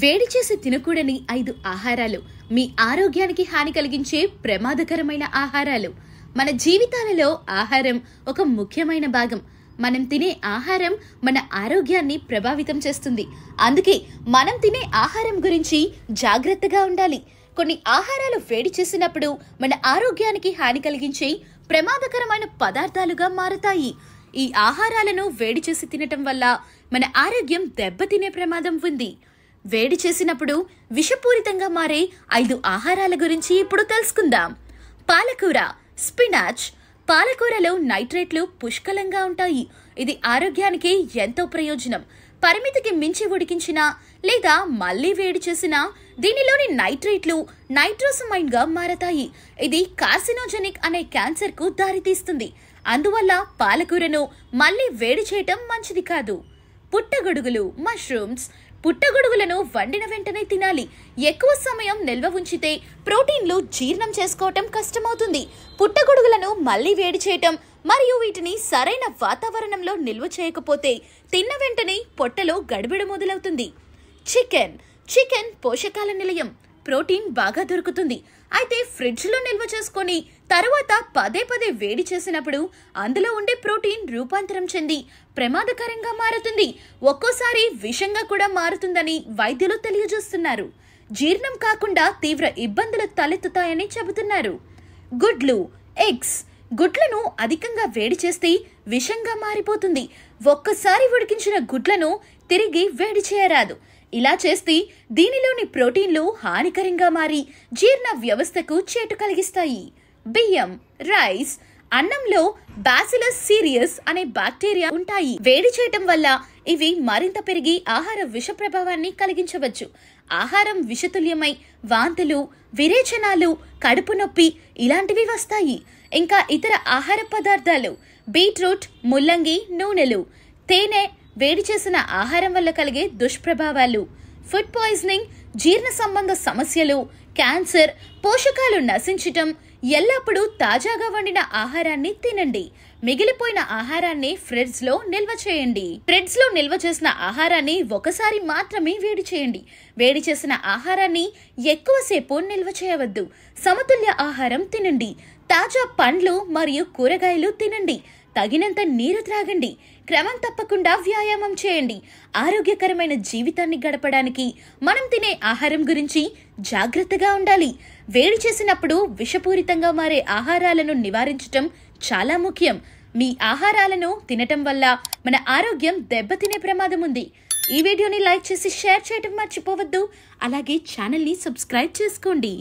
వేడి చేసి తినకూడని 5 ఆహారాలు మీ ఆరోగ్యానికి హాని కలిగించే ప్రమాదకరమైన ఆహారాలు. మన జీవితాలలో ఆహారం ఒక ముఖ్యమైన భాగం. మనం తినే ఆహారం మన ఆరోగ్యాన్ని ప్రభావితం చేస్తుంది. అందుకే మనం తినే ఆహారం గురించి జాగ్రత్తగా ఉండాలి. కొన్ని ఆహారాలు వేడి చేసినప్పుడు మన ఆరోగ్యానికి హాని కలిగించే ప్రమాదకరమైన పదార్థాలుగా మారతాయి. ఈ ఆహారాలను వేడి చేసి తినటం వల్ల మన ఆరోగ్యం దెబ్బతినే ప్రమాదం ఉంది. వేడి చేసినప్పుడు విషపూరితంగా మారే 5 ఆహారాల గురించి ఇప్పుడు తెలుసుకుందాం. పాలకూర, స్పినాచ్. పాలకూరలో నైట్రేట్లు పుష్కలంగా ఉంటాయి. ఇది ఆరోగ్యానికి ఎంతో ప్రయోజనం. పరిమితికి మించి ఉడికించినా లేదా మళ్లీ వేడి చేసినా దీనిలోని నైట్రేట్లు నైట్రోసమైన్ గా మారతాయి. ఇది కార్సినోజెనిక్ అనే క్యాన్సర్ కు దారితీస్తుంది. అందువల్ల పాలకూరను మళ్లీ వేడి చేయటం మంచిది కాదు. పుట్టగొడుగులు, మష్రూమ్స్. పుట్టగొడుగులను వండిన వెంటనే తినాలి. ఎక్కువ సమయం నిల్వ ఉంచితే ప్రోటీన్లు జీర్ణం చేసుకోవటం కష్టమవుతుంది. పుట్టగొడుగులను మళ్లీ వేడి చేయటం మరియు వీటిని సరైన వాతావరణంలో నిల్వ చేయకపోతే తిన్న వెంటనే పొట్టలో గడిబిడ మొదలవుతుంది. చికెన్ పోషకాల నిలయం. ప్రోటీన్ బాగా దొరుకుతుంది. అయితే ఫ్రిడ్జ్ లో నిల్వ చేసుకొని తరువాత పదే వేడి చేసినప్పుడు అందులో ఉండే ప్రోటీన్ రూపాంతరం చెంది ప్రమాదకరంగా మారుతుంది. ఒక్కోసారి విషంగా కూడా మారుతుందని వైద్యులు తెలియజేస్తున్నారు. జీర్ణం కాకుండా తీవ్ర ఇబ్బందులు తలెత్తుతాయని చెబుతున్నారు. గుడ్లు, ఎగ్స్. గుడ్లను అధికంగా వేడి చేస్తే విషంగా మారిపోతుంది. ఒక్కసారి ఉడికించిన గుడ్లను తిరిగి వేడి చేయరాదు. ఇలా చేస్తే దీనిలోని ప్రోటీన్లు హానికరంగా మారి జీర్ణ వ్యవస్థకు చేటు కలిగిస్తాయి. బియ్యం, రైస్. అన్నంలో బాసిలస్ సీరియస్ అనే బ్యాక్టీరియా ఉంటాయి. వేడి చేయటం వల్ల ఇవి మరింత పెరిగి ఆహార విష ప్రభావాన్ని కలిగించవచ్చు. ఆహారం విషతుల్యమై వాంతులు, విరేచనాలు, కడుపు నొప్పి ఇలాంటివి వస్తాయి. ఇంకా ఇతర ఆహార పదార్థాలు బీట్రూట్, ముల్లంగి, నూనెలు, తేనె. వేడి చేసిన ఆహారం వల్ల కలిగే దుష్ప్రభావాలు ఫుడ్ పాయిజనింగ్, జీర్ణ సంబంధ సమస్యలు, క్యాన్సర్, పోషకాలు నశించటం. ఎల్లప్పుడూ తాజాగా వండిన ఆహారాన్ని తినండి. మిగిలిపోయిన ఆహారాన్ని ఫ్రిడ్జ్ లో నిల్వ చేయండి. ఫ్రిడ్జ్ లో నిల్వ చేసిన ఆహారాన్ని ఒకసారి మాత్రమే వేడి చేయండి. వేడి చేసిన ఆహారాన్ని ఎక్కువసేపు నిల్వ చేయవద్దు. సమతుల్య ఆహారం తినండి. తాజా పండ్లు మరియు కూరగాయలు తినండి. తగినంత నీరు త్రాగండి. క్రమం తప్పకుండా వ్యాయామం చేయండి. ఆరోగ్యకరమైన జీవితాన్ని గడపడానికి మనం తినే ఆహారం గురించి జాగ్రత్తగా ఉండాలి. వేడి చేసినప్పుడు విషపూరితంగా మారే ఆహారాలను నివారించటం చాలా ముఖ్యం. మీ ఆహారాలను తినటం వల్ల మన ఆరోగ్యం దెబ్బతినే ప్రమాదం ఉంది. ఈ వీడియోని లైక్ చేసి షేర్ చేయటం మర్చిపోవద్దు. అలాగే ఛానల్ని సబ్స్క్రైబ్ చేసుకోండి.